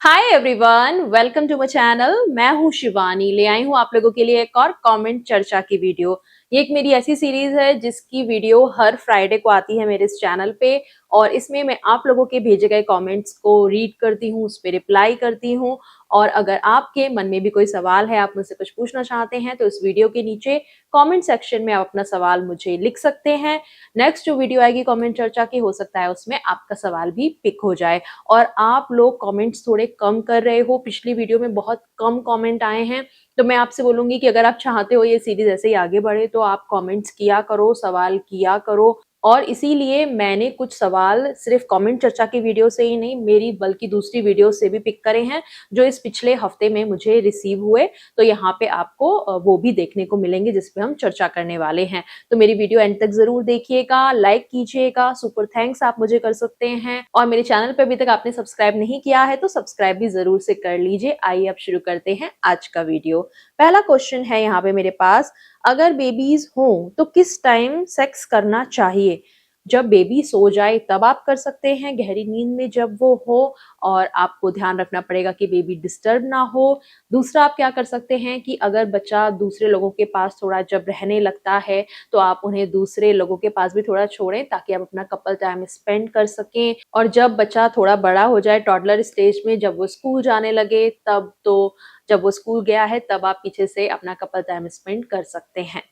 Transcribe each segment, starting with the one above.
Hi everyone, welcome to my channel. मैं हूं शिवानी, ले आई हूं आप लोगों के लिए एक और कमेंट चर्चा की वीडियो। ये एक मेरी ऐसी सीरीज है जिसकी वीडियो हर फ्राइडे को आती है मेरे इस चैनल पे, और इसमें मैं आप लोगों के भेजे गए कमेंट्स को रीड करती हूँ, उस पर रिप्लाई करती हूँ। और अगर आपके मन में भी कोई सवाल है, आप मुझसे कुछ पूछना चाहते हैं, तो इस वीडियो के नीचे कमेंट सेक्शन में आप अपना सवाल मुझे लिख सकते हैं। नेक्स्ट जो वीडियो आएगी कमेंट चर्चा की, हो सकता है उसमें आपका सवाल भी पिक हो जाए। और आप लोग कमेंट्स थोड़े कम कर रहे हो, पिछली वीडियो में बहुत कम कमेंट आए हैं, तो मैं आपसे बोलूंगी कि अगर आप चाहते हो ये सीरीज ऐसे ही आगे बढ़े तो आप कमेंट्स किया करो, सवाल किया करो। और इसीलिए मैंने कुछ सवाल सिर्फ कमेंट चर्चा की वीडियो से ही नहीं, मेरी बल्कि दूसरी वीडियो से भी पिक करे हैं जो इस पिछले हफ्ते में मुझे रिसीव हुए। तो यहाँ पे आपको वो भी देखने को मिलेंगे जिसपे हम चर्चा करने वाले हैं। तो मेरी वीडियो एंड तक जरूर देखिएगा, लाइक कीजिएगा, सुपर थैंक्स आप मुझे कर सकते हैं। और मेरे चैनल पे अभी तक आपने सब्सक्राइब नहीं किया है तो सब्सक्राइब भी जरूर से कर लीजिए। आइए अब शुरू करते हैं आज का वीडियो। पहला क्वेश्चन है यहाँ पे मेरे पास, अगर बेबीज हो तो किस टाइम सेक्स करना चाहिए? जब बेबी सो जाए तब आप कर सकते हैं, गहरी नींद में जब वो हो, और आपको ध्यान रखना पड़ेगा कि बेबी डिस्टर्ब ना हो। दूसरा आप क्या कर सकते हैं कि अगर बच्चा दूसरे लोगों के पास थोड़ा जब रहने लगता है तो आप उन्हें दूसरे लोगों के पास भी थोड़ा छोड़ें ताकि आप अपना कपल टाइम स्पेंड कर सकें। और जब बच्चा थोड़ा बड़ा हो जाए, टॉडलर स्टेज में, जब वो स्कूल जाने लगे तब तो, जब वो स्कूल गया है तब आप पीछे से अपना कपल टाइम स्पेंड कर सकते हैं।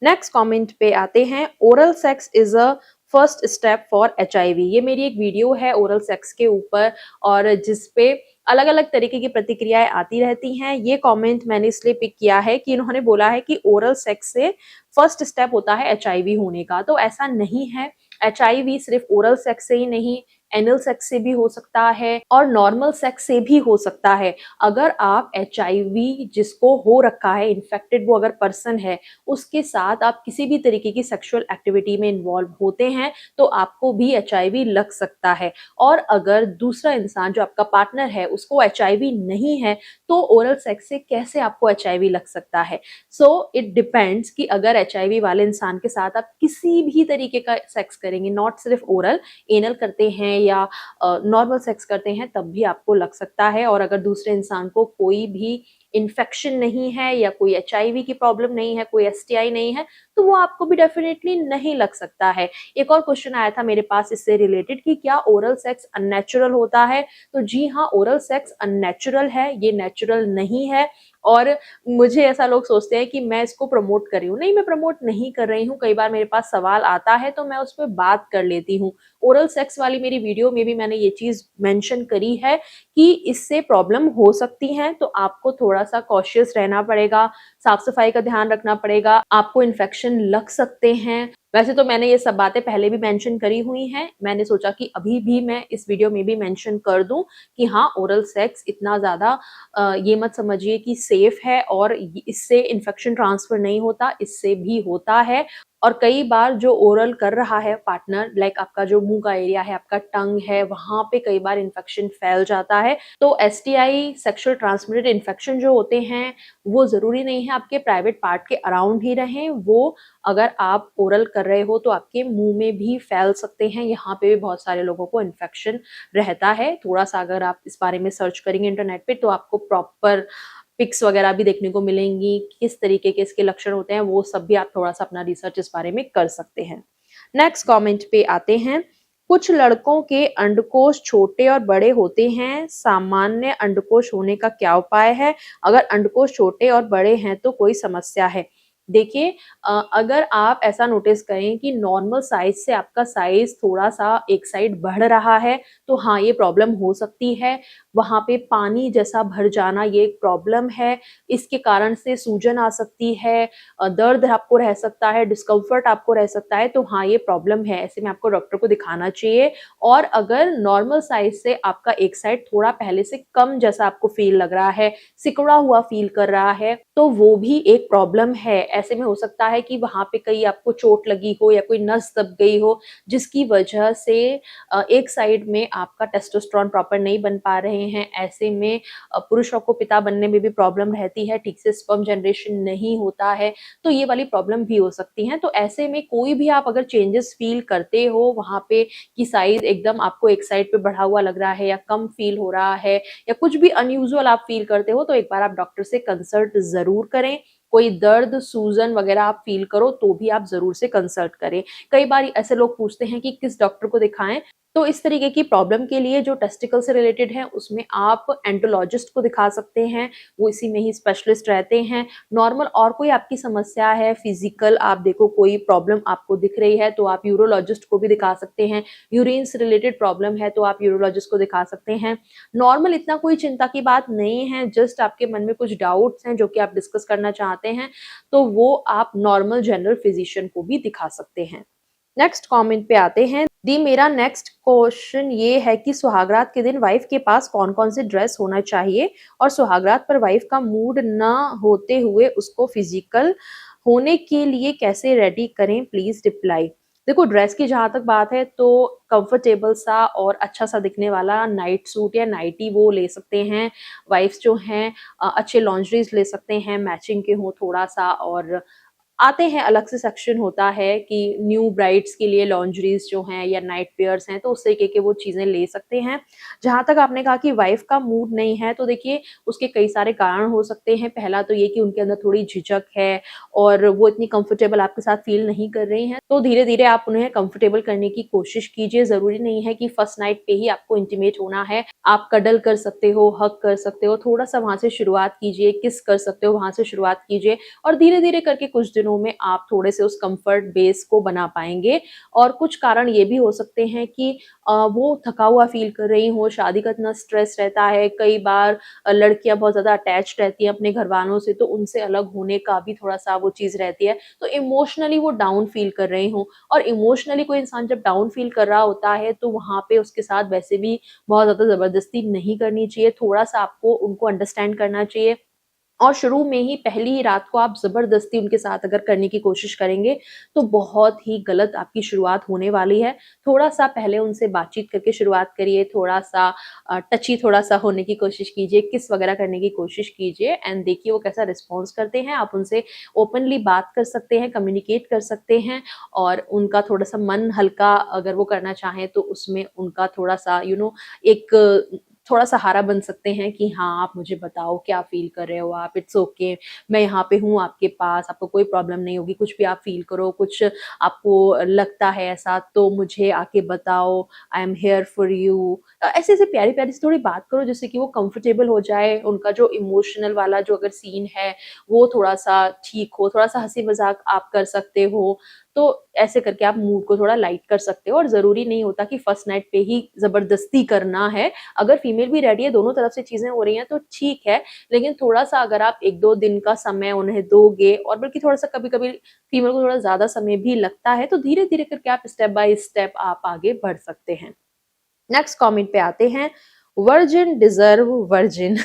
नेक्स्ट कमेंट पे आते हैं, oral sex is a first step for HIV। ये मेरी एक वीडियो है ओरल सेक्स के ऊपर, और जिसपे अलग अलग तरीके की प्रतिक्रियाएं आती रहती हैं। ये कमेंट मैंने इसलिए पिक किया है कि इन्होंने बोला है कि ओरल सेक्स से फर्स्ट स्टेप होता है HIV होने का। तो ऐसा नहीं है, HIV सिर्फ ओरल सेक्स से ही नहीं, एनल सेक्स से भी हो सकता है और नॉर्मल सेक्स से भी हो सकता है। अगर आप HIV जिसको हो रखा है, इन्फेक्टेड वो अगर पर्सन है, उसके साथ आप किसी भी तरीके की सेक्सुअल एक्टिविटी में इन्वॉल्व होते हैं तो आपको भी HIV लग सकता है। और अगर दूसरा इंसान जो आपका पार्टनर है उसको HIV नहीं है तो ओरल सेक्स से कैसे आपको HIV लग सकता है? सो इट डिपेंड्स कि अगर HIV वाले इंसान के साथ आप किसी भी तरीके का सेक्स करेंगे, नॉट सिर्फ ओरल, एनल करते हैं या नॉर्मल सेक्स करते हैं, तब भी आपको लग सकता है। और अगर दूसरे इंसान को कोई भी इन्फेक्शन नहीं है या कोई HIV की प्रॉब्लम नहीं है, कोई STI नहीं है, तो वो आपको भी डेफिनेटली नहीं लग सकता है। एक और क्वेश्चन आया था मेरे पास इससे रिलेटेड कि क्या ओरल सेक्स अननेचुरल होता है? तो जी हाँ, ओरल सेक्स अननेचुरल है, ये नेचुरल नहीं है। और मुझे ऐसा लोग सोचते हैं कि मैं इसको प्रमोट कर रही हूँ। नहीं, मैं प्रमोट नहीं कर रही हूँ। कई बार मेरे पास सवाल आता है तो मैं उस पर बात कर लेती हूँ। ओरल सेक्स वाली मेरी वीडियो में भी मैंने ये चीज मेंशन करी है कि इससे प्रॉब्लम हो सकती है, तो आपको थोड़ा सा कॉशियस रहना पड़ेगा, साफ सफाई का ध्यान रखना पड़ेगा, आपको इन्फेक्शन लग सकते हैं। वैसे तो मैंने ये सब बातें पहले भी मेंशन करी हुई हैं, मैंने सोचा कि अभी भी मैं इस वीडियो में भी मेंशन कर दूं कि हाँ, ओरल सेक्स इतना ज्यादा ये मत समझिए कि सेफ है और इससे इन्फेक्शन ट्रांसफर नहीं होता, इससे भी होता है। और कई बार जो ओरल कर रहा है पार्टनर, लाइक आपका जो मुंह का एरिया है, आपका टंग है, वहां पे कई बार इन्फेक्शन फैल जाता है। तो STI, सेक्सुअल ट्रांसमिटेड इन्फेक्शन जो होते हैं, वो जरूरी नहीं है आपके प्राइवेट पार्ट के अराउंड ही रहें। वो अगर आप ओरल कर रहे हो तो आपके मुंह में भी फैल सकते हैं। यहाँ पे भी बहुत सारे लोगों को इन्फेक्शन रहता है। थोड़ा सा अगर आप इस बारे में सर्च करेंगे इंटरनेट पे तो आपको प्रॉपर पिक्स वगैरह भी देखने को मिलेंगी, किस तरीके के इसके लक्षण होते हैं, वो सब भी आप थोड़ा सा अपना रिसर्च इस बारे में कर सकते हैं। नेक्स्ट कमेंट पे आते हैं, कुछ लड़कों के अंडकोश छोटे और बड़े होते हैं, सामान्य अंडकोश होने का क्या उपाय है? अगर अंडकोश छोटे और बड़े हैं तो कोई समस्या है? देखिए, अगर आप ऐसा नोटिस करें कि नॉर्मल साइज से आपका साइज थोड़ा सा एक साइड बढ़ रहा है तो हाँ, ये प्रॉब्लम हो सकती है। वहां पे पानी जैसा भर जाना ये एक प्रॉब्लम है। इसके कारण से सूजन आ सकती है, दर्द आपको रह सकता है, डिस्कम्फर्ट आपको रह सकता है। तो हाँ, ये प्रॉब्लम है, ऐसे में आपको डॉक्टर को दिखाना चाहिए। और अगर नॉर्मल साइज से आपका एक साइड थोड़ा पहले से कम जैसा आपको फील लग रहा है, सिकुड़ा हुआ फील कर रहा है, तो वो भी एक प्रॉब्लम है। ऐसे में हो सकता है कि वहाँ पे कहीं आपको चोट लगी हो या कोई नस दब गई हो, जिसकी वजह से एक साइड में आपका टेस्टोस्टेरोन प्रॉपर नहीं बन पा रहे हैं। ऐसे में पुरुषों को पिता बनने में भी प्रॉब्लम रहती है, ठीक से स्पर्म जनरेशन नहीं होता है, तो ये वाली प्रॉब्लम भी हो सकती है। तो ऐसे में कोई भी आप अगर चेंजेस फील करते हो वहाँ पे कि साइज एकदम आपको एक साइड पे बढ़ा हुआ लग रहा है या कम फील हो रहा है या कुछ भी अनयूजुअल आप फील करते हो, तो एक बार आप डॉक्टर से कंसल्ट जरूर करें। कोई दर्द, सूजन वगैरह आप फील करो तो भी आप जरूर से कंसल्ट करें। कई बार ऐसे लोग पूछते हैं कि किस डॉक्टर को दिखाएं, तो इस तरीके की प्रॉब्लम के लिए जो टेस्टिकल से रिलेटेड है उसमें आप एंडोलॉजिस्ट को दिखा सकते हैं, वो इसी में ही स्पेशलिस्ट रहते हैं। नॉर्मल और कोई आपकी समस्या है, फिजिकल आप देखो कोई प्रॉब्लम आपको दिख रही है तो आप यूरोलॉजिस्ट को भी दिखा सकते हैं। यूरिन से रिलेटेड प्रॉब्लम है तो आप यूरोलॉजिस्ट को दिखा सकते हैं। नॉर्मल इतना कोई चिंता की बात नहीं है, जस्ट आपके मन में कुछ डाउट्स हैं जो कि आप डिस्कस करना चाहते हैं, तो वो आप नॉर्मल जनरल फिजिशियन को भी दिखा सकते हैं। नेक्स्ट कमेंट पे आते हैं। दी मेरा नेक्स्ट क्वेश्चन ये है कि सुहागरात के दिन वाइफ के पास कौन कौन से ड्रेस होना चाहिए और सुहागरात पर वाइफ का मूड ना होते हुए उसको फिजिकल होने के लिए कैसे रेडी करें, प्लीज रिप्लाई। देखो, ड्रेस की जहां तक बात है तो कंफर्टेबल सा और अच्छा सा दिखने वाला नाइट सूट या नाइटी वो ले सकते हैं। वाइफ्स जो हैं अच्छे लॉन्जरीज ले सकते हैं, मैचिंग के हो थोड़ा सा। और आते हैं, अलग से सेक्शन होता है कि न्यू ब्राइड्स के लिए लॉन्जरीज जो हैं या नाइट वेयर्स हैं, तो उस तरीके के वो चीजें ले सकते हैं। जहां तक आपने कहा कि वाइफ का मूड नहीं है, तो देखिए उसके कई सारे कारण हो सकते हैं। पहला तो ये कि उनके अंदर थोड़ी झिझक है और वो इतनी कंफर्टेबल आपके साथ फील नहीं कर रही हैं, तो धीरे धीरे आप उन्हें कंफर्टेबल करने की कोशिश कीजिए। जरूरी नहीं है कि फर्स्ट नाइट पे ही आपको इंटीमेट होना है, आप कडल कर सकते हो, हग कर सकते हो, थोड़ा सा वहां से शुरुआत कीजिए, किस कर सकते हो वहां से शुरुआत कीजिए और धीरे धीरे करके कुछ दिनों में आप थोड़े से उस कंफर्ट बेस को बना पाएंगे। और कुछ कारण ये भी हो सकते हैं कि वो थका हुआ फील कर रही हो, शादी का इतना स्ट्रेस रहता है, कई बार लड़कियां बहुत ज्यादा अटैच रहती हैं अपने घर वालों से, तो उनसे अलग होने का भी थोड़ा सा वो चीज रहती है, तो इमोशनली वो डाउन फील कर रही हो। और इमोशनली कोई इंसान जब डाउन फील कर रहा होता है तो वहां पे उसके साथ वैसे भी बहुत ज्यादा जबरदस्ती नहीं करनी चाहिए, थोड़ा सा आपको उनको अंडरस्टैंड करना चाहिए। और शुरू में ही पहली ही रात को आप जबरदस्ती उनके साथ अगर करने की कोशिश करेंगे तो बहुत ही गलत आपकी शुरुआत होने वाली है। थोड़ा सा पहले उनसे बातचीत करके शुरुआत करिए, थोड़ा सा टची थोड़ा सा होने की कोशिश कीजिए, किस वगैरह करने की कोशिश कीजिए एंड देखिए वो कैसा रिस्पॉन्स करते हैं। आप उनसे ओपनली बात कर सकते हैं, कम्युनिकेट कर सकते हैं और उनका थोड़ा सा मन हल्का अगर वो करना चाहें तो उसमें उनका थोड़ा सा एक थोड़ा सहारा बन सकते हैं कि हाँ आप मुझे बताओ क्या फील कर रहे हो आप, इट्स ओके, मैं यहाँ पे हूँ आपके पास, आपको कोई प्रॉब्लम नहीं होगी, कुछ भी आप फील करो, कुछ आपको लगता है ऐसा तो मुझे आके बताओ, I am here for you. ऐसे ऐसे प्यारी प्यारी से थोड़ी बात करो जिससे कि वो कंफर्टेबल हो जाए, उनका जो इमोशनल वाला जो अगर सीन है वो थोड़ा सा ठीक हो, थोड़ा सा हंसी मजाक आप कर सकते हो, तो ऐसे करके आप मूड को थोड़ा लाइट कर सकते हो। और जरूरी नहीं होता कि फर्स्ट नाइट पे ही जबरदस्ती करना है, अगर फीमेल भी रेडी है, दोनों तरफ से चीजें हो रही हैं तो ठीक है, लेकिन थोड़ा सा अगर आप एक दो दिन का समय उन्हें दोगे, और बल्कि थोड़ा सा कभी कभी फीमेल को थोड़ा ज्यादा समय भी लगता है, तो धीरे धीरे करके आप स्टेप बाय स्टेप आप आगे बढ़ सकते हैं। नेक्स्ट कमेंट पे आते हैं। वर्जिन डिजर्व वर्जिन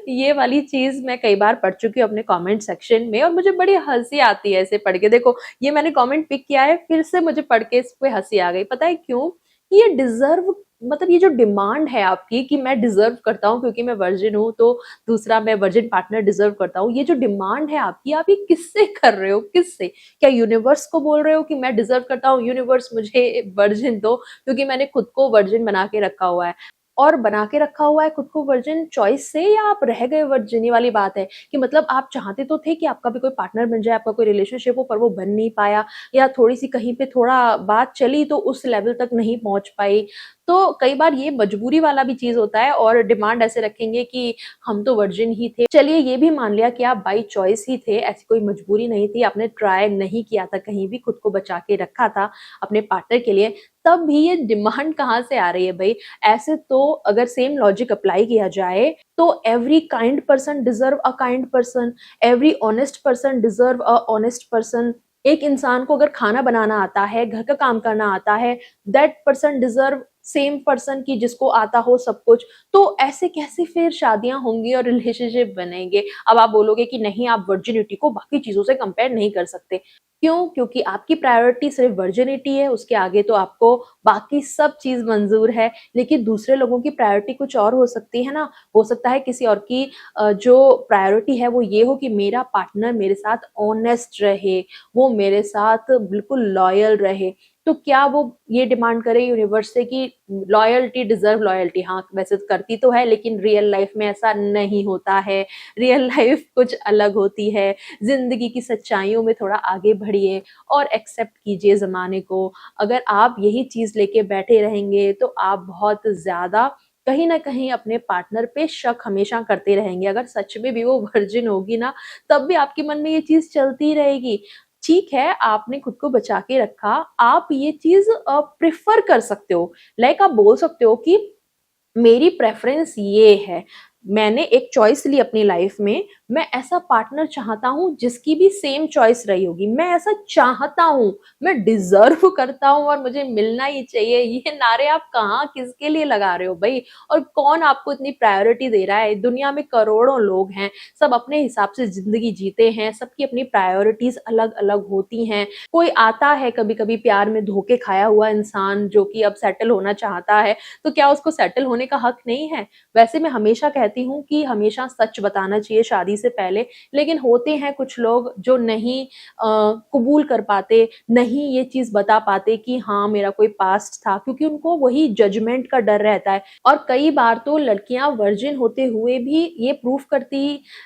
ये वाली चीज मैं कई बार पढ़ चुकी हूँ अपने कमेंट सेक्शन में और मुझे बड़ी हंसी आती है ऐसे पढ़ के। देखो, ये मैंने कमेंट पिक किया है, फिर से मुझे पढ़ के इस पे हंसी आ गई। पता है क्यों? ये डिजर्व, मतलब ये जो डिमांड है आपकी कि मैं डिजर्व करता हूँ क्योंकि मैं वर्जिन हूँ, तो दूसरा मैं वर्जिन पार्टनर डिजर्व करता हूँ, ये जो डिमांड है आपकी, आप ये किससे कर रहे हो? किससे? क्या यूनिवर्स को बोल रहे हो कि मैं डिजर्व करता हूँ, यूनिवर्स मुझे वर्जिन दो, क्योंकि मैंने खुद को वर्जिन बना के रखा हुआ है? और बना के रखा हुआ है खुद को वर्जिन चॉइस से, या आप रह गए वर्जिन? ये वाली बात है कि मतलब आप चाहते तो थे कि आपका भी कोई पार्टनर बन जाए, आपका कोई रिलेशनशिप हो, पर वो बन नहीं पाया, या थोड़ी सी कहीं पे थोड़ा बात चली तो उस लेवल तक नहीं पहुंच पाई। तो कई बार ये मजबूरी वाला भी चीज होता है और डिमांड ऐसे रखेंगे कि हम तो वर्जिन ही थे। चलिए ये भी मान लिया कि आप बाई चॉइस ही थे, ऐसी कोई मजबूरी नहीं थी, आपने ट्राई नहीं किया था, कहीं भी खुद को बचा के रखा था अपने पार्टनर के लिए, तब भी ये डिमांड कहाँ से आ रही है भाई? ऐसे तो अगर सेम लॉजिक अप्लाई किया जाए तो every kind person deserve a kind person, every honest person deserve a honest person. एक इंसान को अगर खाना बनाना आता है, घर का काम करना आता है, that person deserve same person की जिसको आता हो सब कुछ, तो ऐसे कैसे फिर शादियां होंगी और रिलेशनशिप बनेंगे। अब आप बोलोगे कि नहीं, आप वर्जिनिटी को बाकी चीजों से कंपेयर नहीं कर सकते। क्यों? क्योंकि आपकी प्रायोरिटी सिर्फ वर्जिनिटी है, उसके आगे तो आपको बाकी सब चीज मंजूर है। लेकिन दूसरे लोगों की प्रायोरिटी कुछ और हो सकती है ना। हो सकता है किसी और की जो प्रायोरिटी है वो ये हो कि मेरा पार्टनर मेरे साथ ऑनेस्ट रहे, वो मेरे साथ बिल्कुल लॉयल रहे। तो क्या वो ये डिमांड करे यूनिवर्स से कि लॉयल्टी डिजर्व लॉयल्टी? हाँ, वैसे तो करती तो है, लेकिन रियल लाइफ में ऐसा नहीं होता है। रियल लाइफ कुछ अलग होती है। जिंदगी की सच्चाइयों में थोड़ा आगे बढ़िए और एक्सेप्ट कीजिए ज़माने को। अगर आप यही चीज़ लेके बैठे रहेंगे तो आप बहुत ज़्यादा कहीं न कहीं अपने पार्टनर पे शक हमेशा करते रहेंगे। अगर सच में भी वो वर्जिन होगी ना, तब भी आपके मन में ये चीज़ चलती रहेगी। ठीक है, आपने खुद को बचा के रखा, आप ये चीज़ प्रेफ़र कर सकते हो। लाइक आप बोल सकते हो कि मेरी प्रेफ़रेंस ये है। मैंने एक चॉइस ली अपनी लाइफ में, मैं ऐसा पार्टनर चाहता हूँ जिसकी भी सेम चॉइस रही होगी। मैं ऐसा चाहता हूँ, मैं डिज़र्व करता हूँ और मुझे मिलना ही चाहिए। ये नारे आप कहाँ किसके लिए लगा रहे हो भई? और कौन आपको इतनी प्रायोरिटी दे रहा है? दुनिया में करोड़ों लोग हैं, सब अपने हिसाब से ज़िंदगी जीते हैं, सबकी अपनी प्रायोरिटीज़ अलग-अलग होती हैं। कोई आता है कभी-कभी प्यार में धोखे खाया हुआ इंसान जो कि अब सेटल होना चाहता है, तो क्या उसको सेटल होने का हक नहीं है? वैसे मैं हमेशा कहती हूँ कि हमेशा सच बताना चाहिए शादी से पहले, लेकिन होते हैं कुछ लोग जो नहीं कबूल कर पाते, नहीं ये चीज़ बता पाते कि हाँ, मेरा कोई पास्ट था, क्योंकि उनको वही जजमेंट का डर रहता है। और कई बार तो लड़कियाँ वर्जिन होते हुए भी ये प्रूफ करती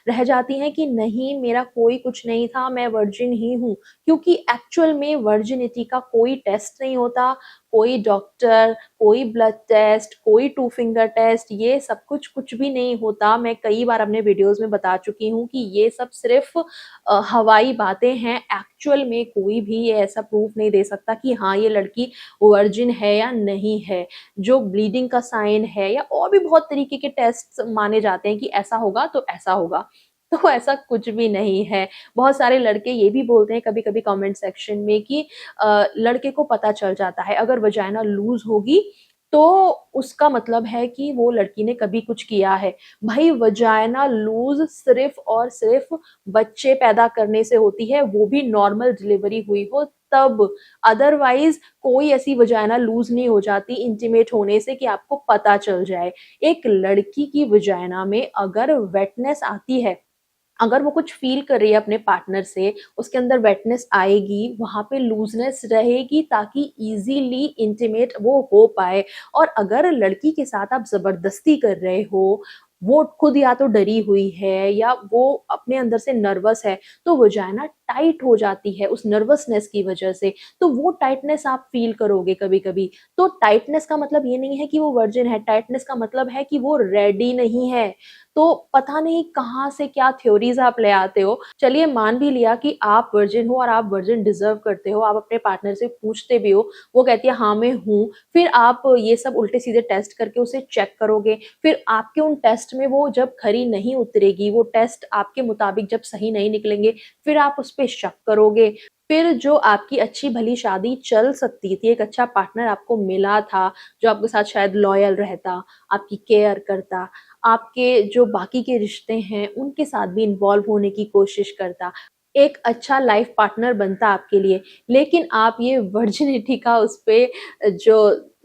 रह जाती हैं कि नहीं, मेरा कोई कुछ नहीं था, मैं वर्जिन ही हूँ। क्योंकि एक्चुअल में वर्जिनिटी का कोई टेस्ट नहीं होता, कोई डॉक्टर, कोई ब्लड टेस्ट, कोई टू फिंगर टेस्ट, ये सब कुछ भी नहीं होता। मैं कई बार अपने वीडियोज़ में बता चुकी हूँ कि ये सब सिर्फ़ हवाई बातें हैं। एक्चुअल में कोई भी ये ऐसा प्रूफ नहीं दे सकता कि हाँ, ये लड़की वर्जिन है या नहीं है। जो ब्लीडिंग का साइन है या और भी बहुत तरीके के टेस्ट माने जाते हैं कि ऐसा होगा तो ऐसा होगा। तो ऐसा कुछ भी नहीं है। बहुत सारे लड़के ये भी बोलते हैं कभी-कभी कमेंट सेक्शन में कि लड़के को पता चल जाता है, अगर वजाइना लूज़ होगी तो उसका मतलब है कि वो लड़की ने कभी कुछ किया है। भाई, वजाइना लूज़ सिर्फ़ और सिर्फ़ बच्चे पैदा करने से होती है, वो भी नॉर्मल डिलीवरी हुई हो तब। अदरवाइज़ कोई ऐसी वजाइना लूज़ नहीं हो जाती इंटीमेट होने से कि आपको पता चल जाए। एक लड़की की वजाइना में अगर वेटनेस आती है, अगर वो कुछ फ़ील कर रही है अपने पार्टनर से, उसके अंदर वेटनेस आएगी, वहाँ पे लूज़नेस रहेगी ताकि ईज़िली इंटिमेट वो हो पाए। और अगर लड़की के साथ आप ज़बरदस्ती कर रहे हो, वो खुद या तो डरी हुई है या वो अपने अंदर से नर्वस है, तो वजाइना टाइट हो जाती है उस नर्वसनेस की वजह से। तो वो टाइटनेस आप फ़ील करोगे कभी-कभी। तो टाइटनेस का मतलब ये नहीं है कि वो वर्जिन है, टाइटनेस का मतलब है कि वो रेडी नहीं है। तो पता नहीं कहाँ से क्या थ्योरीज़ आप ले आते हो। चलिए, मान भी लिया कि आप वर्जिन हो और आप वर्जिन डिज़र्व करते हो, आप अपने पार्टनर से पूछते भी हो, वो कहती है हाँ, मैं हूँ। फिर आप ये सब उल्टे-सीधे टेस्ट करके उसे चेक करोगे, फिर आपके उन टेस्ट में वो जब खरी नहीं उतरेगी, वो टेस्ट आपके मुताबिक जब सही नहीं निकलेंगे, फिर आप उस पे शक करोगे। फिर जो आपकी अच्छी-भली शादी चल सकती थी, एक अच्छा पार्टनर आपको मिला था, जो आपके साथ शायद लॉयल रहता, आपकी केयर करता, आपके जो बाकी के रिश्ते हैं, उनके साथ भी इन्वॉल्व होने की कोशिश करता, एक अच्छा लाइफ पार्टनर बनता आपके लिए। लेकिन आप ये वर्जिनिटी का उस पे जो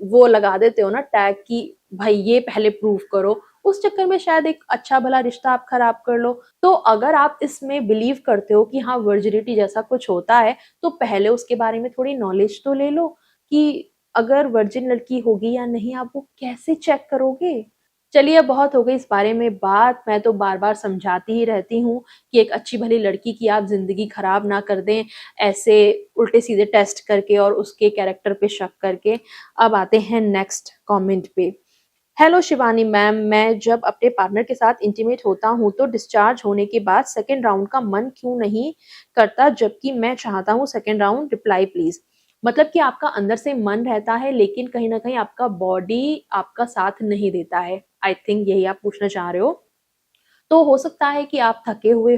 वो लगा देते हो ना टैग कि भाई ये पहले प्रूव करो, उस चक्कर में शायद एक अच्छा भला रिश्ता आप खराब कर लो। तो अगर आप इसमें बिलीव करते हो कि हाँ, वर्जिनिटी जैसा कुछ होता है, तो पहले उसके बारे में थोड़ी नॉलेज तो ले लो कि अगर वर्जिन लड़की होगी या नहीं, आप वो कैसे चेक करोगे? चलिए, अब बहुत हो गई इस बारे में बात। मैं तो बार-बार समझाती ही रहती हूँ कि एक अच्छी-भली लड़की की आप ज़िंदगी खराब ना कर दें, ऐसे उल्टे-सीधे टेस्ट करके और उसके कैरेक्टर पे शक करके। अब आते हैं नेक्स्ट कमेंट पे। हेलो शिवानी मैम, मैं जब अपने पार्टनर के साथ इंटीमेट होता हूँ तो डिस्चार्ज होने के बाद सेकंड राउंड का मन क्यों नहीं करता, जबकि मैं चाहता हूँ सेकंड राउंड, रिप्लाई प्लीज़। मतलब कि आपका अंदर से मन रहता है लेकिन कहीं न कहीं आपका बॉडी आपका साथ नहीं देता है। आई थिंक यही आप पूछना चाह रहे हो। तो हो सकता है कि आप थके हुए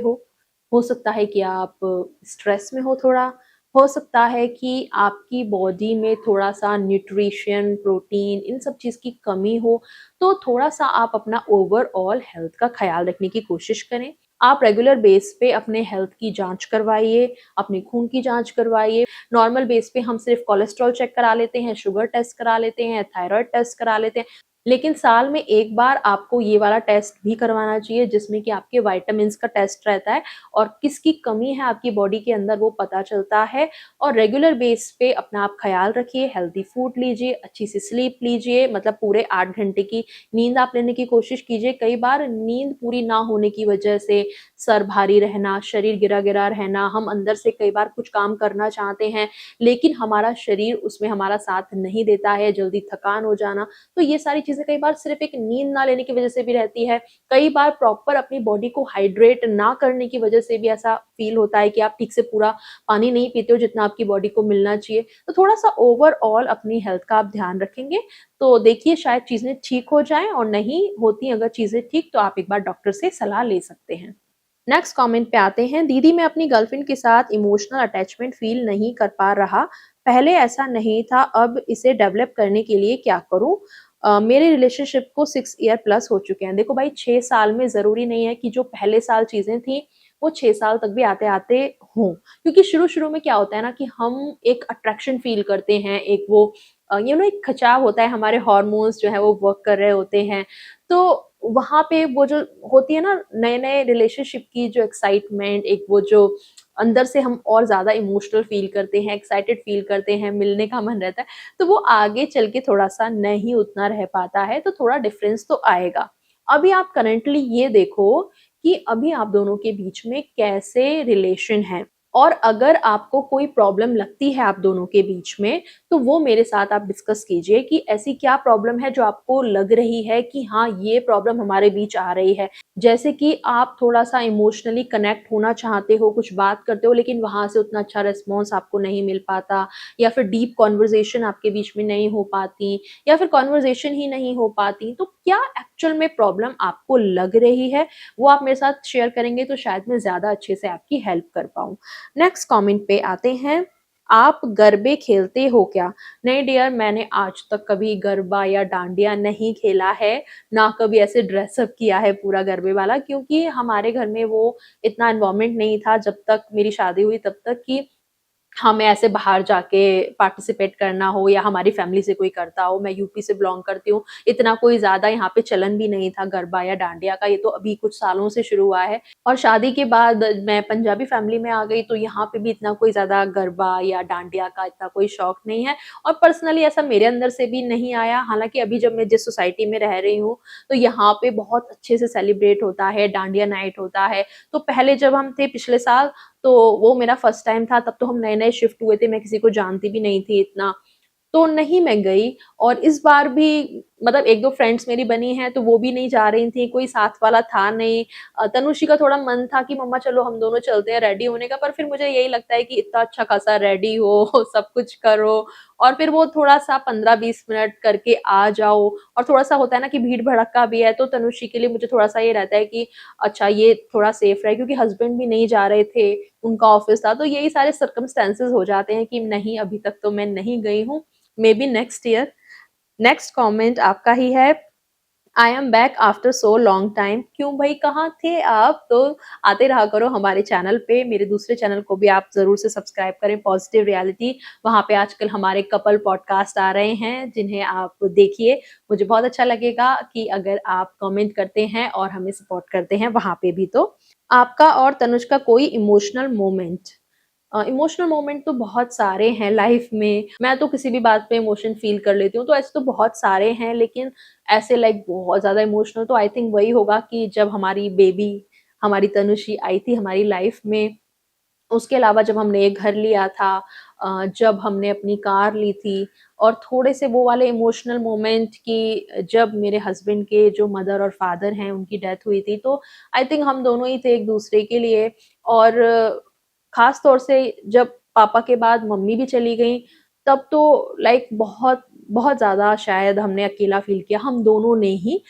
हो सकता है कि आप स्ट्रेस में हो थोड़ा, हो सकता है कि आपकी बॉडी में थोड़ा-सा न्यूट्रिशन, प्रोटीन इन सब चीज़ की कमी हो, तो थोड़ा-सा आप अपना ओवरऑल हेल्थ का ख़्याल रखने की कोशिश करें। आप रेगुलर बेस पे अपने हेल्थ की जाँच करवाइए, अपने खून की जाँच करवाइए। नॉर्मल बेस पे हम सिर्फ़ कोलेस्ट्रॉल चेक करा लेते हैं, शुगर टेस्ट करा लेते हैं, थायरॉइड टेस्ट करा लेते हैं। लेकिन साल में 1 बार आपको ये वाला टेस्ट भी करवाना चाहिए जिसमें कि आपके विटामिन्स का टेस्ट रहता है और किसकी कमी है आपकी बॉडी के अंदर वो पता चलता है। और रेगुलर बेस पे अपना आप ख्याल रखिए, हेल्दी फूड लीजिए, अच्छी सी स्लीप लीजिए, मतलब पूरे 8 घंटे की नींद आप लेने की कोशिश कीजिए। कई बार नींद पूरी ना होने की वजह से सर भारी रहना, शरीर गिरा-गिरा रहना, हम अंदर से कई बार कुछ काम करना चाहते हैं, लेकिन हमारा शरीर उसमें हमारा साथ नहीं देता है, जल्दी थकान हो जाना, तो ये सारी चीज़ें कई बार सिर्फ़ एक नींद ना लेने की वजह से भी रहती है। कई बार प्रॉपर अपनी बॉडी को हाइड्रेट ना करने की वजह से भी ऐसा फ़ील होता है कि आप ठीक से पूरा पानी नहीं पीते हो जितना आपकी बॉडी को मिलना चाहिए। तो थोड़ा-सा ओवरऑल अपनी हेल्थ का आप ध्यान रखेंगे, तो देखिए शायद चीज़ें ठीक हो जाएँ और नहीं होती अगर चीज़ें ठीक तो आप एक बार डॉक्टर से सलाह ले सकते हैं। नेक्स्ट कमेंट पे आते हैं, दीदी मैं अपनी गर्लफ्रेंड के साथ इमोशनल अटैचमेंट फ़ील नहीं कर पा रहा। पहले ऐसा नहीं था, अब इसे डेवलप करने के लिए क्या करूँ? मेरे रिलेशनशिप को 6 ईयर प्लस हो चुके हैं। देखो भाई 6 साल में ज़रूरी नहीं है कि जो पहले साल चीज़ें थी, वो 6 साल तक भी आते-आते हों। क्योंकि शुरू-शुरू में क्या होता है ना कि हम एक अट्रैक्शन फ़ील करते हैं, एक वो एक खिंचाव होता है, हमारे हार्मोन्स जो हैं वो वर्क कर रहे होते हैं। तो वहाँ पे वो जो होती है ना नए-नए रिलेशनशिप की जो एक्साइटमेंट, एक वो जो अंदर से हम और ज़्यादा इमोशनल फ़ील करते हैं, एक्साइटेड फ़ील करते हैं, मिलने का मन रहता है, तो वो आगे चल के थोड़ा-सा नहीं उतना रह पाता है, तो थोड़ा डिफ़रेंस तो आएगा। अभी आप करंटली ये देखो कि अभी आप दोनों के बीच में कैसे रिलेशन है और अगर आपको कोई प्रॉब्लम लगती है आप दोनों के बीच में, तो वो मेरे साथ आप डिस्कस कीजिए कि ऐसी क्या प्रॉब्लम है जो आपको लग रही है कि हाँ, ये प्रॉब्लम हमारे बीच आ रही है। जैसे कि आप थोड़ा-सा इमोशनली कनेक्ट होना चाहते हो, कुछ बात करते हो लेकिन वहाँ से उतना अच्छा रिस्पॉन्स आपको नहीं मिल पाता या फिर डीप कन्वर्सेशन आपके बीच में नहीं हो पाती या फिर कन्वर्सेशन ही नहीं हो पाती। तो क्या एक्चुअल में प्रॉब्लम आपको लग रही है, वो आप मेरे साथ शेयर करेंगे तो शायद मैं ज़्यादा अच्छे से आपकी हेल्प कर पाऊँ। नेक्स्ट कमेंट पे आते हैं, आप गरबे खेलते हो क्या? नहीं डियर, मैंने आज तक कभी गरबा या डांडिया नहीं खेला है, ना कभी ऐसे ड्रेसअप किया है पूरा गरबे वाला क्योंकि हमारे घर में वो इतना एनवायरनमेंट नहीं था जब तक मेरी शादी हुई तब तक कि हमें ऐसे बाहर जाके पार्टिसिपेट करना हो या हमारी फैमिली से कोई करता हो। मैं यूपी से बिलॉन्ग करती हूँ, इतना कोई ज़्यादा यहाँ पे चलन भी नहीं था गरबा या डांडिया का, ये तो अभी कुछ सालों से शुरू हुआ है। और शादी के बाद मैं पंजाबी फैमिली में आ गई तो यहाँ पे भी इतना कोई ज़्यादा गरबा या डांडिया का इतना कोई शौक नहीं है और पर्सनली ऐसा मेरे अंदर से भी नहीं आया। हालाँकि अभी जब मैं जिस सोसाइटी में रह रही हूँ, तो यहाँ पे बहुत अच्छे से सेलिब्रेट होता है, डांडिया नाइट होता है। तो पहले जब हम थे पिछले साल तो वो मेरा फर्स्ट टाइम था, तब तो हम नए-नए शिफ्ट हुए थे, मैं किसी को जानती भी नहीं थी इतना, तो नहीं मैं गई और इस बार भी मतलब 1-2 फ्रेंड्स मेरी बनी हैं, तो वो भी नहीं जा रही थी, कोई साथ वाला था नहीं। तनुषी का थोड़ा मन था कि मम्मा चलो हम दोनों चलते हैं रेडी होने का, पर फिर मुझे यही लगता है कि इतना अच्छा खासा रेडी हो, सब कुछ करो और फिर वो थोड़ा-सा 15-20 मिनट करके आ जाओ और थोड़ा-सा होता है ना कि भीड़-भड़क्का भी है, तो तनुषी के लिए मुझे थोड़ा-सा ये रहता है कि अच्छा ये थोड़ा सेफ रहे क्योंकि हस्बैंड भी नहीं जा रहे थे, उनका ऑफिस था, तो यही सारे सर्कमस्टेंसेस हो जाते हैं कि नहीं अभी तक तो मैं नहीं गई हूँ, may be next year. Next comment आपका ही है, I am back after so long time. क्यों भाई कहाँ थे आप? तो आते रहा करो हमारे चैनल पे, मेरे दूसरे चैनल को भी आप ज़रूर से सब्सक्राइब करें, पॉजिटिव रियलिटी। वहाँ पे आजकल हमारे कपल पॉडकास्ट आ रहे हैं, जिन्हें आप देखिए। मुझे बहुत अच्छा लगेगा कि अगर आप कमेंट करते हैं और हमें सपोर्ट करते हैं वहाँ पे भी तो। आपका और तनुज का कोई इमोशनल मोमेंट? इमोशनल मोमेंट तो बहुत सारे हैं लाइफ में। मैं तो किसी भी बात पे इमोशन फ़ील कर लेती हूँ, तो ऐसे तो बहुत सारे हैं, लेकिन ऐसे लाइक बहुत ज़्यादा इमोशनल तो आई थिंक वही होगा कि जब हमारी बेबी, हमारी तनुश्री आई थी हमारी लाइफ में। उसके अलावा जब हमने एक घर लिया था, जब हमने अपनी कार ली थी और थोड़े से वो वाले इमोशनल मोमेंट कि जब मेरे हस्बैंड के जो मदर और फादर हैं उनकी डेथ हुई थी, तो आई थिंक हम दोनों ही थे एक दूसरे के लिए। और खास तौर से जब पापा के बाद मम्मी भी चली गई, तब तो लाइक बहुत बहुत ज़्यादा शायद हमने अकेला फील किया, हम दोनों ने ही।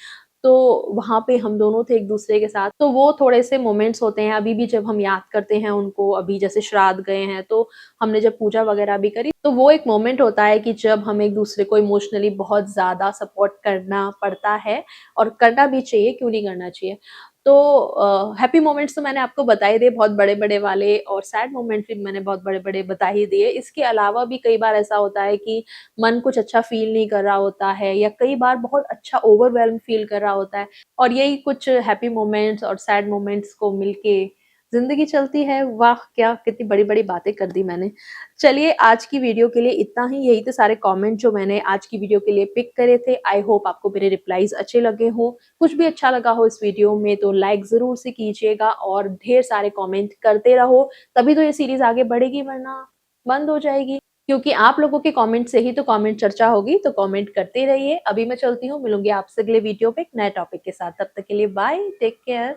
तो वहाँ पे हम दोनों थे एक दूसरे के साथ। तो वो थोड़े से मोमेंट्स होते हैं अभी भी जब हम याद करते हैं उनको। अभी जैसे श्राद्ध गए हैं तो हमने जब पूजा वगैरह भी करी, तो वो एक मोमेंट होता है कि जब हम एक दूसरे को इमोशनली बहुत ज़्यादा सपोर्ट करना पड़ता है, और करना भी चाहिए, क्यों नहीं करना चाहिए। तो हैप्पी मोमेंट्स तो मैंने आपको बता ही दिए बहुत बड़े-बड़े वाले, और सैड मोमेंट भी मैंने बहुत बड़े-बड़े बता ही दिए। इसके अलावा भी कई बार ऐसा होता है कि मन कुछ अच्छा फ़ील नहीं कर रहा होता है, या कई बार बहुत अच्छा ओवरवेल्म फ़ील कर रहा होता है, और यही कुछ हैप्पी मोमेंट्स और सैड मोमेंट्स को मिलके ज़िंदगी चलती है। वाह! क्या कितनी बड़ी-बड़ी बातें कर दी मैंने। चलिए आज की वीडियो के लिए इतना ही। यही थे सारे कमेंट जो मैंने आज की वीडियो के लिए पिक करे थे। आई होप आपको मेरे रिप्लाईज़ अच्छे लगे हों। कुछ भी अच्छा लगा हो इस वीडियो में तो लाइक ज़रूर से कीजिएगा, और ढेर सारे कमेंट करते रहो, तभी तो ये सीरीज़ आगे बढ़ेगी, वरना बंद हो जाएगी। क्योंकि आप लोगों के कमेंट से ही तो कमेंट चर्चा होगी, तो कमेंट करते रहिए। अभी मैं चलती हूँ, मिलूँगी आपसे अगले वीडियो पे एक नए टॉपिक के साथ। तब तक के लिए बाय, टेक केयर।